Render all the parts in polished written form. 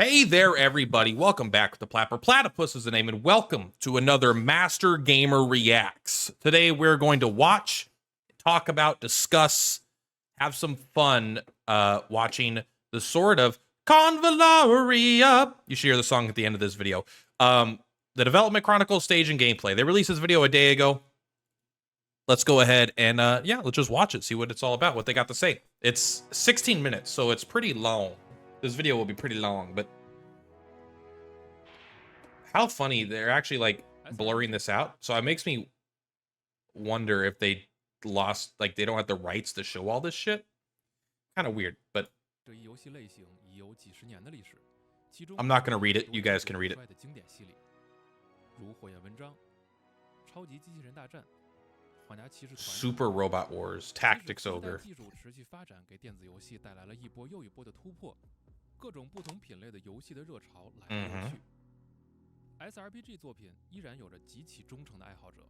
Hey there, everybody. Welcome back to Purplatypus is the name, and welcome to another Master Gamer Reacts. Today, we're going to watch, talk about, discuss, have some fun watching the Sword of Convallaria. You should hear the song at the end of this video. The Development Chronicles stage and gameplay. They released this video a day ago. Let's go ahead and, yeah, let's just watch it, see what it's all about, what they got to say. It's 16 minutes, so it's pretty long. This video will be pretty long, but how funny they're actually like blurring this out. So it makes me wonder if they lost, like they don't have the rights to show all this shit. Kind of weird, but I'm not going to read it. You guys can read it. Super Robot Wars, Tactics Ogre.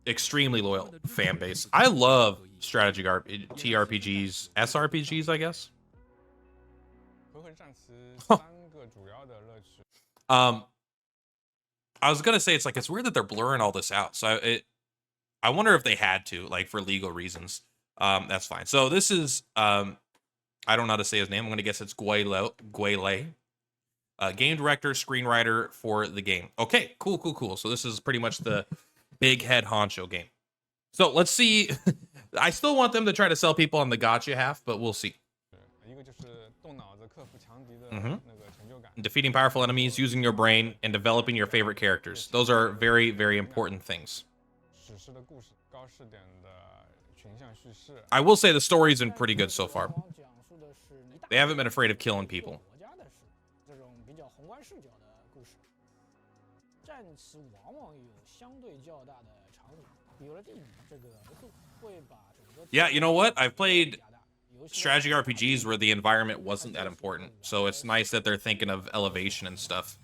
Extremely loyal fan base. I love strategy TRPGs, SRPGs, I guess. I was gonna say it's weird that they're blurring all this out. So I wonder if they had to, like, for legal reasons. That's fine. So this is I don't know how to say his name. I'm gonna guess it's Guele. Game director, screenwriter for the game. Okay, cool. So this is pretty much the big head honcho game. So let's see. I still want them to try to sell people on the gacha half, but we'll see. Defeating powerful enemies, using your brain, and developing your favorite characters. Those are very, very important things. I will say the story's been pretty good so far. They haven't been afraid of killing people. Yeah, you know what? I've played strategy RPGs where the environment wasn't that important, so it's nice that they're thinking of elevation and stuff.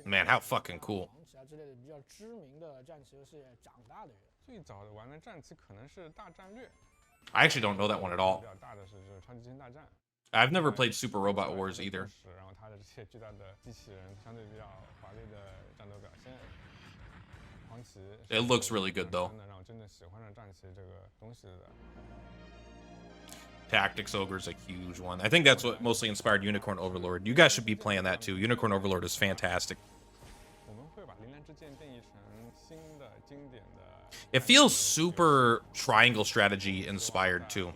Man, how fucking cool. I actually don't know that one at all. I've never played Super Robot Wars either. It looks really good though. Tactics Ogre is a huge one. I think that's what mostly inspired Unicorn Overlord. You guys should be playing that too. Unicorn Overlord is fantastic. It feels super triangle strategy inspired too.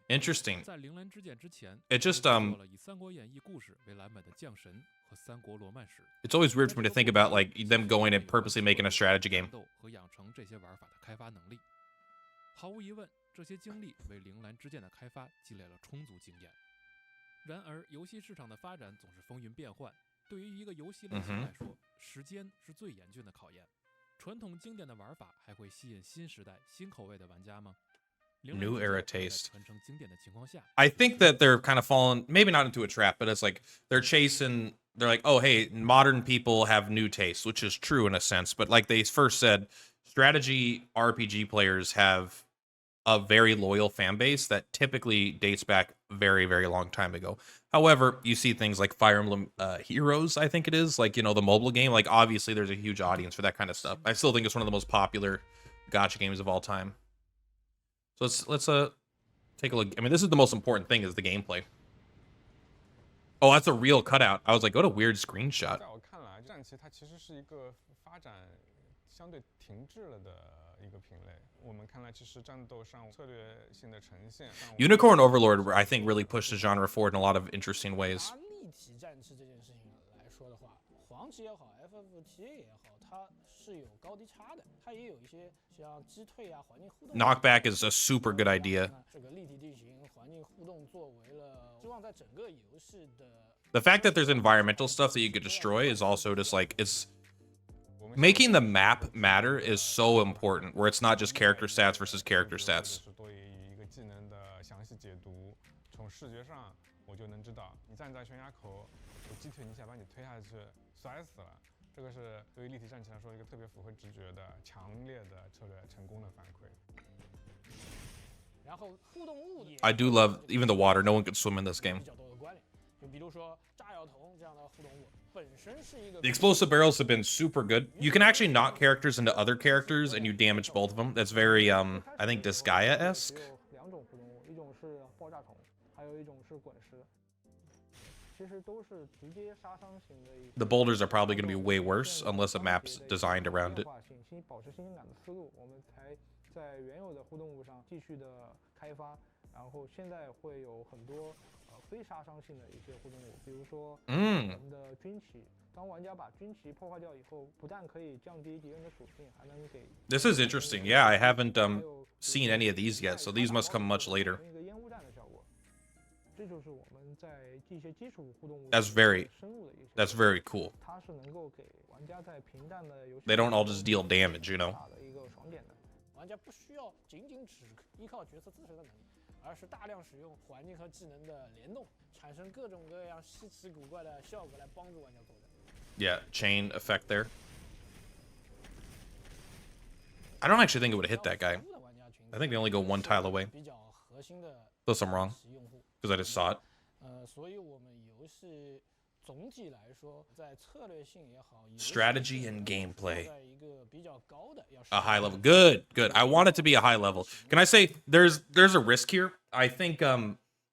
Interesting. It just it's always weird for me to think about like them going and purposely making a strategy game. New era taste. I think that they're kind of falling, maybe not into a trap, but it's like they're like, oh, hey, modern people have new tastes, which is true in a sense. But like they first said, strategy RPG players have a very loyal fan base that typically dates back very, very long time ago. However, you see things like Fire Emblem Heroes, I think it is, like, you know, the mobile game. Like, obviously, there's a huge audience for that kind of stuff. I still think it's one of the most popular gacha games of all time. So let's take a look. I mean, this is the most important thing, is the gameplay. Oh, that's a real cutout. I was like, what a weird screenshot. Unicorn Overlord, I think, really pushed the genre forward in a lot of interesting ways. Knockback is a super good idea. The fact that there's environmental stuff that you could destroy is also just like, it's making the map matter is so important, where it's not just character stats versus character stats. 详细解读，从视觉上我就能知道，你站在悬崖口，我击退你一下，把你推下去，摔死了。这个是对于立体战棋来说一个特别符合直觉的、强烈的策略成功的反馈。 I do love even the water. No one could swim in this game. The explosive barrels have been super good. You can actually knock characters into other characters and you damage both of them. That's very, I think, Disgaea-esque. The boulders are probably going to be way worse unless a map's designed around it. 在原有的互动物上继续的开发，然后现在会有很多非杀伤性的一些互动物，比如说我们的军旗。当玩家把军旗破坏掉以后，不但可以降低敌人的属性，还能给。This is interesting. Yeah, I haven't seen any of these yet, so these must come much later. 一个烟雾弹的效果，这就是我们在一些基础互动物。That's very cool. 它是能够给玩家在平淡的游戏。They don't all just deal damage, you know. 玩家不需要仅仅只依靠角色自身的能力，而是大量使用环境和技能的联动，产生各种各样稀奇古怪的效果来帮助玩家作战。Yeah, chain effect there. I don't actually think it would have hit that guy. I think they only go one tile away. Unless I'm wrong, because I just saw it. 所以我们游戏。 Strategy and gameplay. A high level. Good. I want it to be a high level. Can I say there's a risk here? I think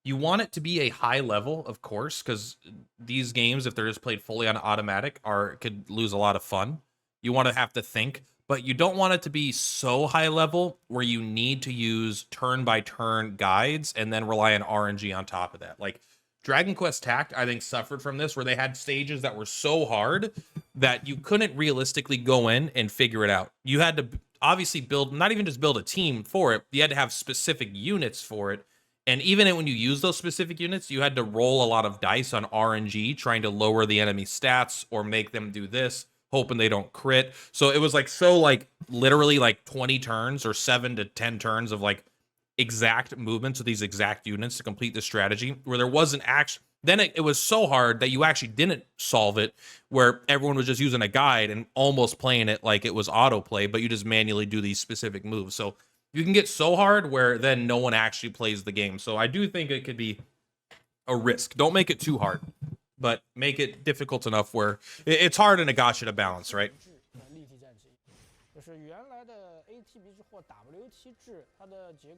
you want it to be a high level, of course, because these games, if they're just played fully on automatic, could lose a lot of fun. You want to have to think, but you don't want it to be so high level where you need to use turn-by-turn guides and then rely on RNG on top of that. Like, Dragon Quest Tact, I think, suffered from this, where they had stages that were so hard that you couldn't realistically go in and figure it out. You had to obviously build, not even just build a team for it, you had to have specific units for it. And even when you use those specific units, you had to roll a lot of dice on RNG, trying to lower the enemy stats or make them do this, hoping they don't crit. So it was like, literally like 20 turns or 7 to 10 turns of like, exact movements of these exact units to complete the strategy, where there wasn't actually, then it was so hard that you actually didn't solve it, where everyone was just using a guide and almost playing it like it was autoplay, but you just manually do these specific moves. So you can get so hard where then no one actually plays the game. So I do think it could be a risk. Don't make it too hard, but make it difficult enough where it's hard in a gacha to balance, right?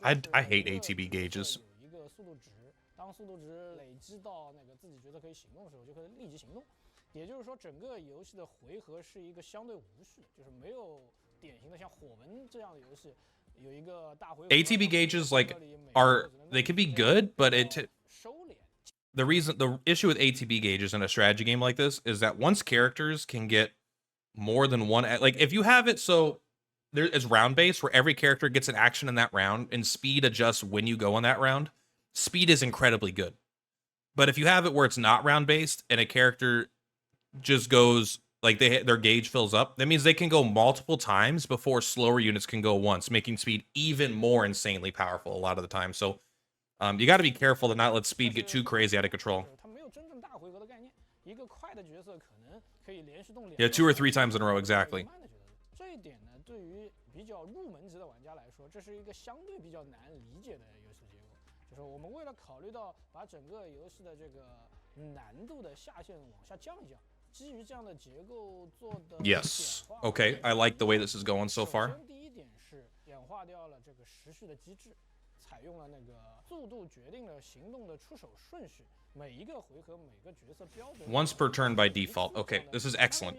I hate ATB gauges. 当速度值累积到那个自己觉得可以行动的时候，就可以立即行动。也就是说，整个游戏的回合是一个相对无序，就是没有典型的像火纹这样的游戏有一个大回合。ATB gauges they can be good, but the issue with ATB gauges in a strategy game like this is that once characters can get more than one, like if you have it so it's round based where every character gets an action in that round and speed adjusts when you go in that round, speed is incredibly good. But if you have it where it's not round based and a character just goes like their gauge fills up, that means they can go multiple times before slower units can go once, making speed even more insanely powerful a lot of the time. So you got to be careful to not let speed get too crazy out of control. Yeah, 2 or 3 times in a row, exactly. 比较入门级的玩家来说，这是一个相对比较难理解的游戏结构。就是我们为了考虑到把整个游戏的这个难度的下限往下降一降，基于这样的结构做的。Yes. Okay, I like the way this is going so far. 首先，第一点是演化掉了这个时序的机制，采用了那个速度决定了行动的出手顺序。每一个回合每个角色标准。Once per turn by default. Okay, this is excellent.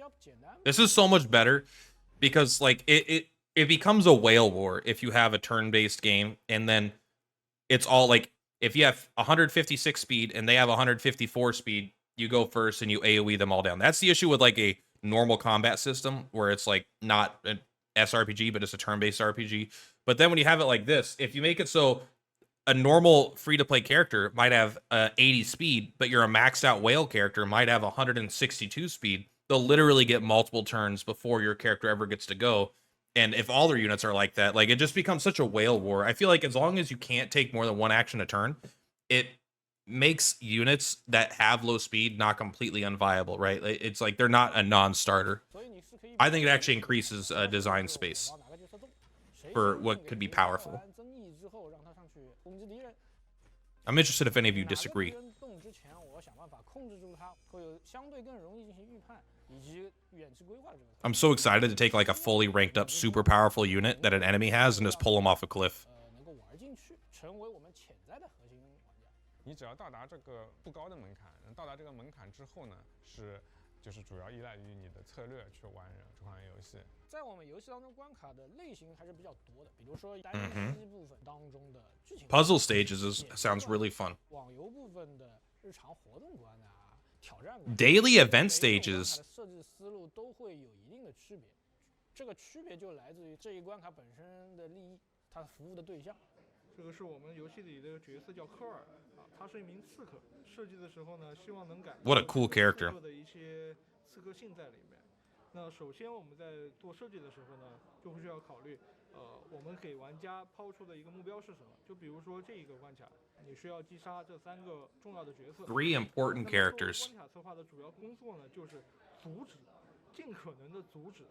This is so much better because like it becomes a whale war if you have a turn-based game, and then it's all like, if you have 156 speed and they have 154 speed, you go first and you AoE them all down. That's the issue with like a normal combat system where it's like not an SRPG, but it's a turn-based RPG. But then when you have it like this, if you make it so a normal free-to-play character might have 80 speed, but you're a maxed-out whale character might have 162 speed, they'll literally get multiple turns before your character ever gets to go. And if all their units are like that, like it just becomes such a whale war. I feel like as long as you can't take more than one action a turn, it makes units that have low speed not completely unviable, right? It's like they're not a non-starter. I think it actually increases design space for what could be powerful. I'm interested if any of you disagree. I'm so excited to take like a fully ranked up super powerful unit that an enemy has and just pull them off a cliff. 你只要到达这个不高的门槛，到达这个门槛之后呢，就是主要依赖于你的策略去玩这款游戏。在我们游戏当中，关卡的类型还是比较多的，比如说单机部分当中的剧情 Puzzle stages sounds really fun. 网游部分的日常活动关啊、挑战关 Daily event stages 设置思路都会有一定的区别。这个区别就来自于这一关卡本身的利益，它服务的对象。这个是我们游戏里的角色叫科尔啊，他是一名刺客。设计的时候呢，希望能感 What a cool character. 的一些刺客性在里面。那首先我们在做设计的时候呢，就会需要考虑，我们给玩家抛出的一个目标是什么？就比如说这一个关卡，你需要击杀这3个重要的角色。3 important characters. 关卡策划的主要工作呢，就是阻止，尽可能的阻止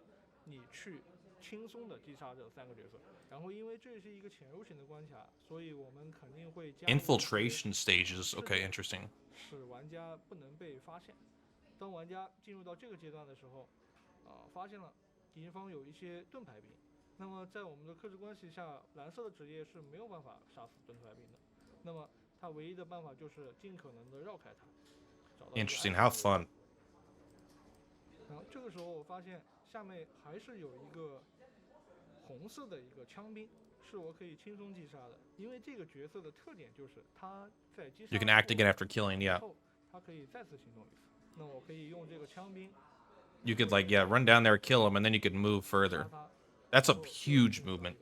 你去轻松的击杀这3个角色。然后因为这是一个潜入型的关卡，所以我们肯定会加 Infiltration stages. Okay, interesting. 使玩家不能被发现。当玩家进入到这个阶段的时候，发现了敌人方有一些盾牌兵，那么在我们的克制关系下，蓝色的职业是没有办法杀死盾牌兵的。那么他唯一的办法就是尽可能的绕开它。Interesting. How fun. 然后这个时候我发现下面还是有一个红色的一个枪兵，是我可以轻松击杀的。因为这个角色的特点就是他在击杀 You can act again after killing, yeah. 后，他可以再次行动一次。那我可以用这个枪兵。You could like, yeah, run down there, kill him, and then you could move further. That's a huge movement.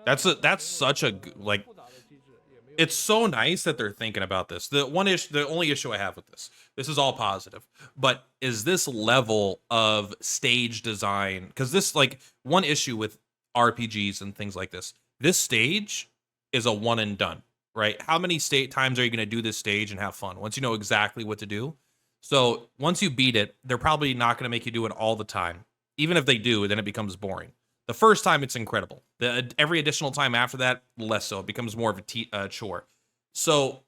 That's such a like. It's so nice that they're thinking about this. The only issue I have with this is all positive, but is this level of stage design? Because this like one issue with RPGs and things like this. This stage is a one and done. Right? How many times are you going to do this stage and have fun once you know exactly what to do? So once you beat it, they're probably not going to make you do it all the time. Even if they do, then it becomes boring. The first time, it's incredible. Every additional time after that, less so. It becomes more of a chore. So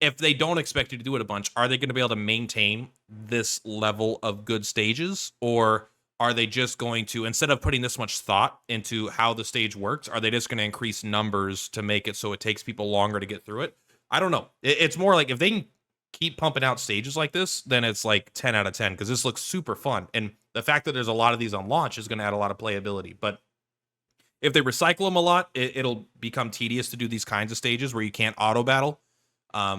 if they don't expect you to do it a bunch, are they going to be able to maintain this level of good stages? Or are they just going to, instead of putting this much thought into how the stage works, are they just going to increase numbers to make it so it takes people longer to get through it? I don't know. It's more like if they can keep pumping out stages like this, then it's like 10 out of 10 because this looks super fun. And the fact that there's a lot of these on launch is going to add a lot of playability. But if they recycle them a lot, it'll become tedious to do these kinds of stages where you can't auto battle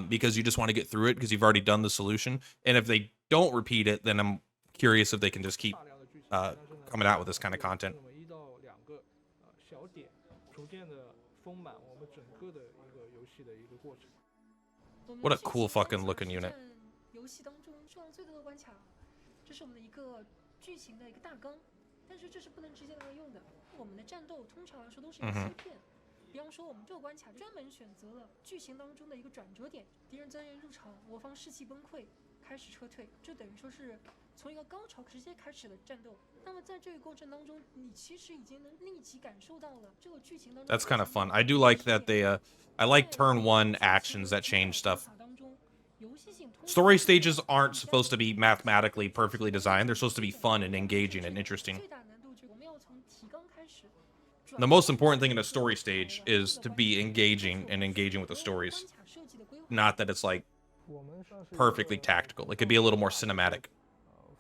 because you just want to get through it because you've already done the solution. And if they don't repeat it, then I'm curious if they can just keep coming out with this kind of content. What a cool fucking looking unit. 游戏当中重要最多的关卡，这是我们的一个剧情的一个大纲，但是这是不能直接拿来用的。我们的战斗通常来说都是一个切片，比方说我们这个关卡专门选择了剧情当中的一个转折点，敌人增援入场，我方士气崩溃，开始撤退，这等于说是从一个高潮直接开始的战斗。那么在这个过程当中，你其实已经能立即感受到了这个剧情当中。That's kind of fun. I do like that they I like turn 1 actions that change stuff. Story stages aren't supposed to be mathematically perfectly designed. They're supposed to be fun and engaging and interesting. The most important thing in a story stage is to be engaging and engaging with the stories. Not that it's like perfectly tactical. It could be a little more cinematic.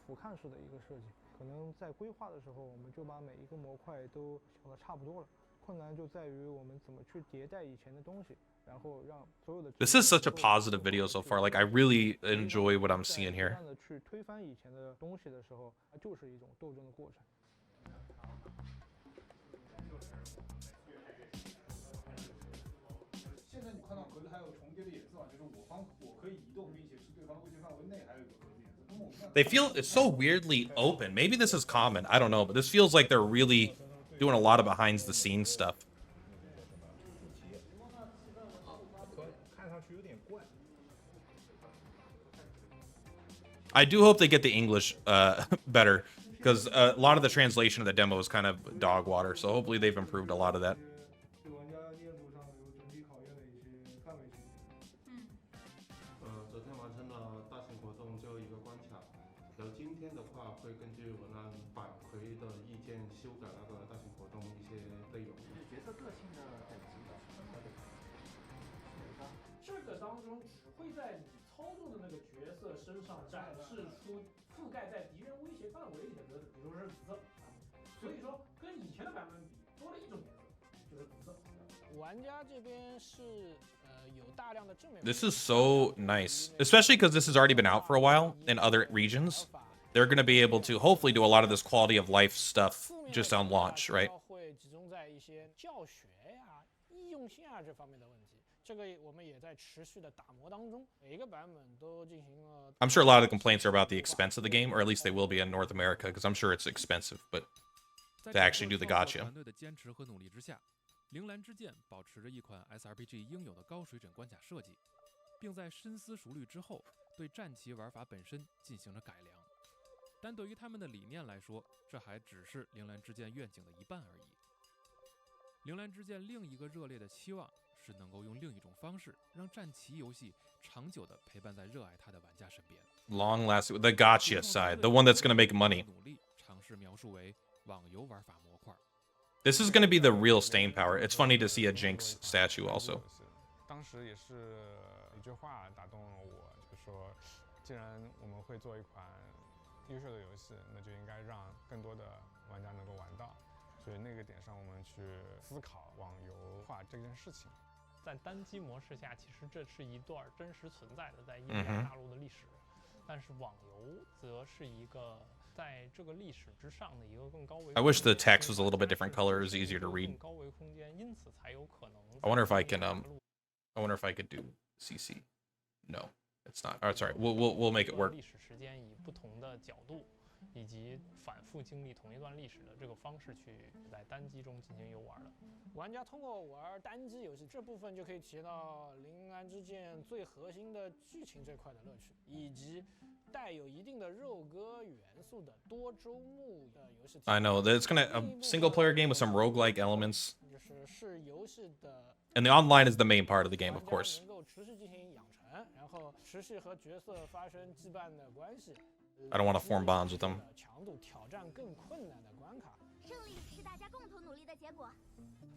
俯瞰式的一个设计，可能在规划的时候，我们就把每一个模块都想得差不多了。困难就在于我们怎么去迭代以前的东西，然后让所有的。This is such a positive video so far. Like I really enjoy what I'm seeing here. 去推翻以前的东西的时候，它就是一种斗争的过程。现在你看到盒子还有重叠的颜色啊，就是我可以移动，并且是对方的位置范围内还有一个盒子颜色。通 They feel it's so weirdly open. Maybe this is common. I don't know, but this feels like they're really doing a lot of behind the scenes stuff. I do hope they get the English better, because a lot of the translation of the demo is kind of dog water. So hopefully they've improved a lot of that. 对玩家练组上有整体考验的一些范围性。昨天完成了大型活动最后一个关卡，然后今天的话会根据文案反馈的意见修改那个大型活动一些内容。角色个性的等级的这个当中只会在你操作的那个角色身上展示出覆盖在敌人威胁范围里的格子，比如说是紫色啊，所以说跟以前的版本比多了一种颜色，就是紫色。玩家这边是有大量的正面。 This is so nice, especially because this has already been out for a while in other regions. They're going to be able to hopefully do a lot of this quality of life stuff just on launch, right? 会集中在一些教学呀、易用性啊这方面的问题。这个我们也在持续的打磨当中，每一个版本都进行了。I'm sure a lot of the complaints are about the expense of the game, or at least they will be in North America, because I'm sure it's expensive, but to actually do the gacha. 团队的坚持和努力之下，铃兰之剑保持着一款 SRPG 应有的高水准关卡设计，并在深思熟虑之后，对战棋玩法本身进行了改良。但对于他们的理念来说，这还只是铃兰之剑愿景的一半而已。铃兰之剑另一个热烈的期望是能够用另一种方式，让战棋游戏长久地陪伴在热爱它的玩家身边。Long lasting, the gacha side, the one that's going to make money. 努力尝试描述为网游玩法模块。 This is going to be the real staying power. It's funny to see a Jinx statue also. 当时也是一句话打动了我，就是说，既然我们会做一款优秀的游戏，那就应该让更多的玩家能够玩到。所以那个点上，我们去思考网游化这件事情。在单机模式下，其实这是一段真实存在的在印亚大陆的历史，但是网游则是一个在这个历史之上的一个更高维。I wish the text was a little bit different color. It was easier to read. 更高维空间，因此才有可能。I wonder if I can I wonder if I could do CC. No, it's not. Oh, sorry. We'll make it work. 历史时间以不同的角度以及反复经历同一段历史的这个方式去在单机中进行游玩的。玩家通过玩单机游戏这部分就可以体现到《铃兰之剑》最核心的剧情这块的乐趣，以及带有一定的肉鸽元素的多周目的游戏。I know that it's gonna a single player game with some roguelike elements. 是游戏的。 And the online is the main part of the game, of course. 能够持续进行养成，然后持续和角色发生羁绊的关系。 I don't want to form bonds with them. 强度挑战更困难的关卡。胜利是大家共同努力的结果。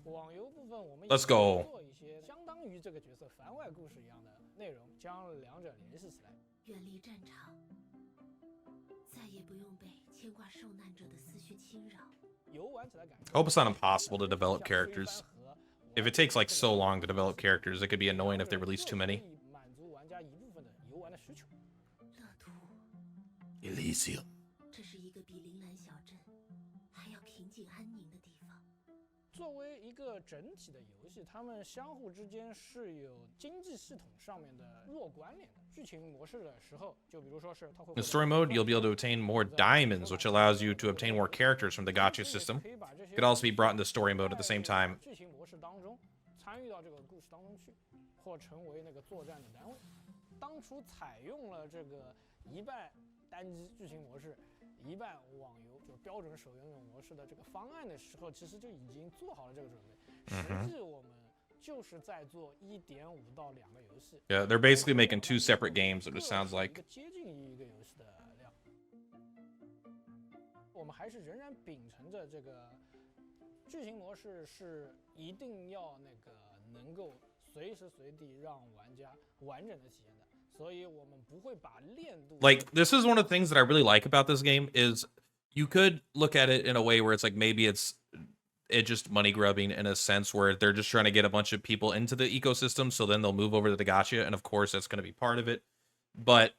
网游部分我们 Let's go. 做一些相当于这个角色番外故事一样的内容，将两者联系起来。远离战场，再也不用被牵挂受难者的思绪侵扰。游玩起来感觉。 I hope it's not impossible to develop characters. If it takes like so long to develop characters, it could be annoying if they release too many. 满足玩家一部分的游玩的需求。乐图 Elysium. 这是一个比铃兰小镇还要平静安宁的地方。作为一个整体的游戏，它们相互之间是有经济系统上面的弱关联的。剧情模式的时候，就比如说是它会。In story mode, you'll be able to obtain more diamonds, which allows you to obtain more characters from the gacha system. It could also be brought into story mode at the same time. 剧情模式当中参与到这个故事当中去，或成为那个作战的单位。当初采用了这个一半单机剧情模式，一半网游就是标准手游模式的这个方案的时候，其实就已经做好了这个准备。实际我们就是在做1.5到2个游戏。Yeah, they're basically making 2 separate games. It sounds like. 接近于一个游戏的量。我们还是仍然秉承着这个剧情模式是一定要那个能够随时随地让玩家完整的体验的。 Like, this is one of the things that I really like about this game is you could look at it in a way where it's like maybe it's just money grubbing in a sense where they're just trying to get a bunch of people into the ecosystem so then they'll move over to the gacha, and of course that's going to be part of it. But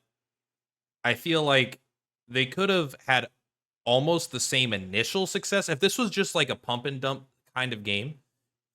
I feel like they could have had almost the same initial success if this was just like a pump and dump kind of game.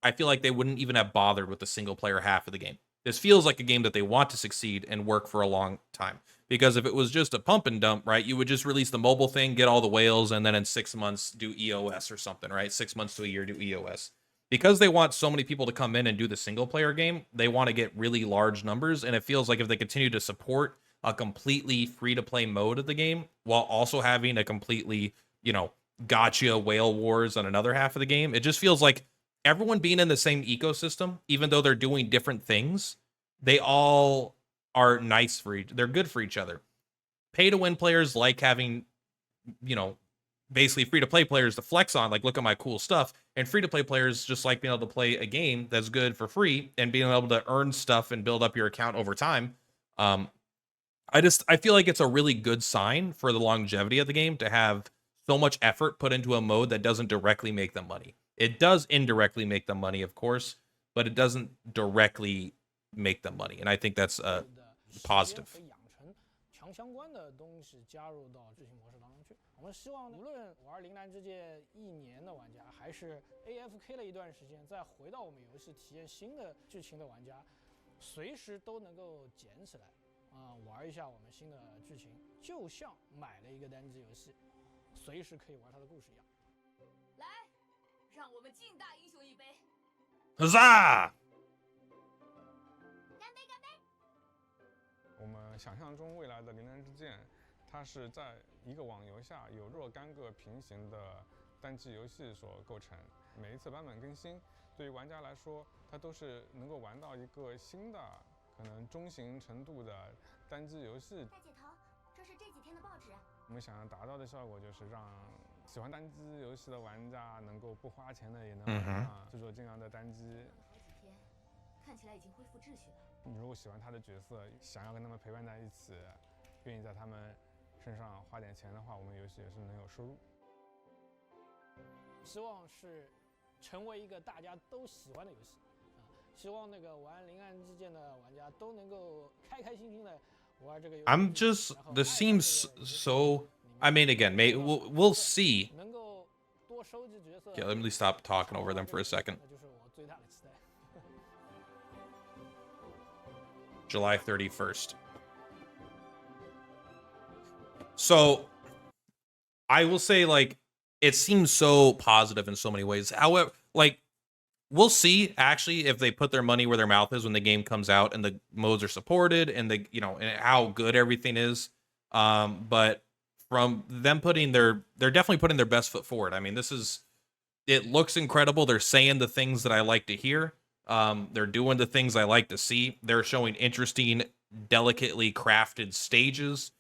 I feel like they wouldn't even have bothered with the single player half of the game. This feels like a game that they want to succeed and work for a long time. Because if it was just a pump and dump, right, you would just release the mobile thing, get all the whales, and then in 6 months do EOS or something, right? 6 months to a year do EOS. Because they want so many people to come in and do the single player game, they want to get really large numbers, and it feels like if they continue to support a completely free-to-play mode of the game while also having a completely, you know, gotcha whale wars on another half of the game, it just feels like everyone being in the same ecosystem, even though they're doing different things, they all are nice for they're good for each other. Pay to win players like having, you know, basically free to play players to flex on, like, look at my cool stuff, and free to play players just like being able to play a game that's good for free and being able to earn stuff and build up your account over time. I feel like it's a really good sign for the longevity of the game to have so much effort put into a mode that doesn't directly make them money. It does indirectly make them money, of course, but it doesn't directly make them money, and I think that's positive. 强相关的东西加入到剧情模式当中去。我们希望无论玩铃兰之界1年的玩家，还是 AFK 了一段时间再回到我们游戏体验新的剧情的玩家，随时都能够捡起来玩一下我们新的剧情，就像买了一个单机游戏，随时可以玩它的故事一样。来，让我们敬大英雄一杯！ Huzzah! 我们想象中未来的铃兰之剑，它是在一个网游下有若干个平行的单机游戏所构成。每一次版本更新，对于玩家来说，它都是能够玩到一个新的、可能中型程度的单机游戏。大姐头，这是这几天的报纸。我们想要达到的效果就是让喜欢单机游戏的玩家能够不花钱的也能玩上制作精良的单机。好几天，看起来已经恢复秩序了。 你如果喜欢他的角色，想要跟他们陪伴在一起，愿意在他们身上花点钱的话，我们游戏也是能有收入。希望是成为一个大家都喜欢的游戏希望那个玩铃兰之剑的玩家都能够开开心心的玩这个游戏。I'm just this seems so. I mean, again, we'll see. 能够多收集角色。 Okay, let me stop talking over them for a second. 那就是我最大的期待。 July 31st. So, I will say, like, it seems so positive in so many ways. However, like, we'll see, actually, if they put their money where their mouth is when the game comes out and the modes are supported and the, you know, and how good everything is. But from them they're definitely putting their best foot forward. I mean, it looks incredible. They're saying the things that I like to hear. They're doing the things I like to see. They're showing interesting, delicately crafted stages.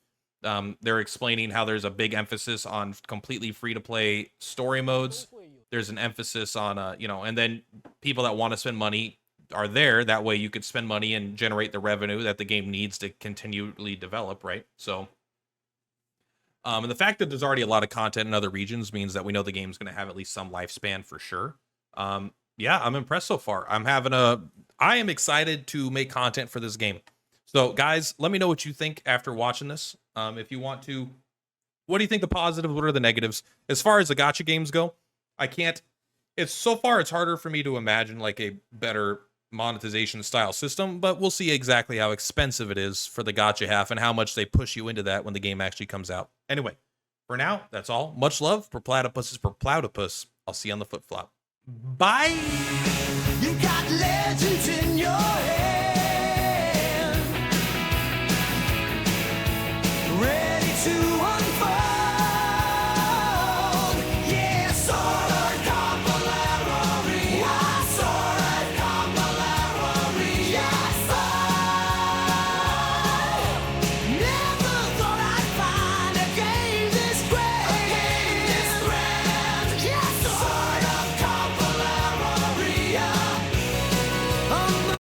They're explaining how there's a big emphasis on completely free-to-play story modes. There's an emphasis on, you know, and then people that want to spend money are there. That way you could spend money and generate the revenue that the game needs to continually develop, right? So, and the fact that there's already a lot of content in other regions means that we know the game's going to have at least some lifespan for sure. Yeah, I'm impressed so far. I am excited to make content for this game. So, guys, let me know what you think after watching this. If you want to, what do you think the positives, what are the negatives? As far as the gacha games go, so far it's harder for me to imagine like a better monetization style system, but we'll see exactly how expensive it is for the gacha half and how much they push you into that when the game actually comes out. Anyway, for now, that's all. Much love. Purplatypus is Purplatypus. I'll see you on the flip flop. Bye! You got legends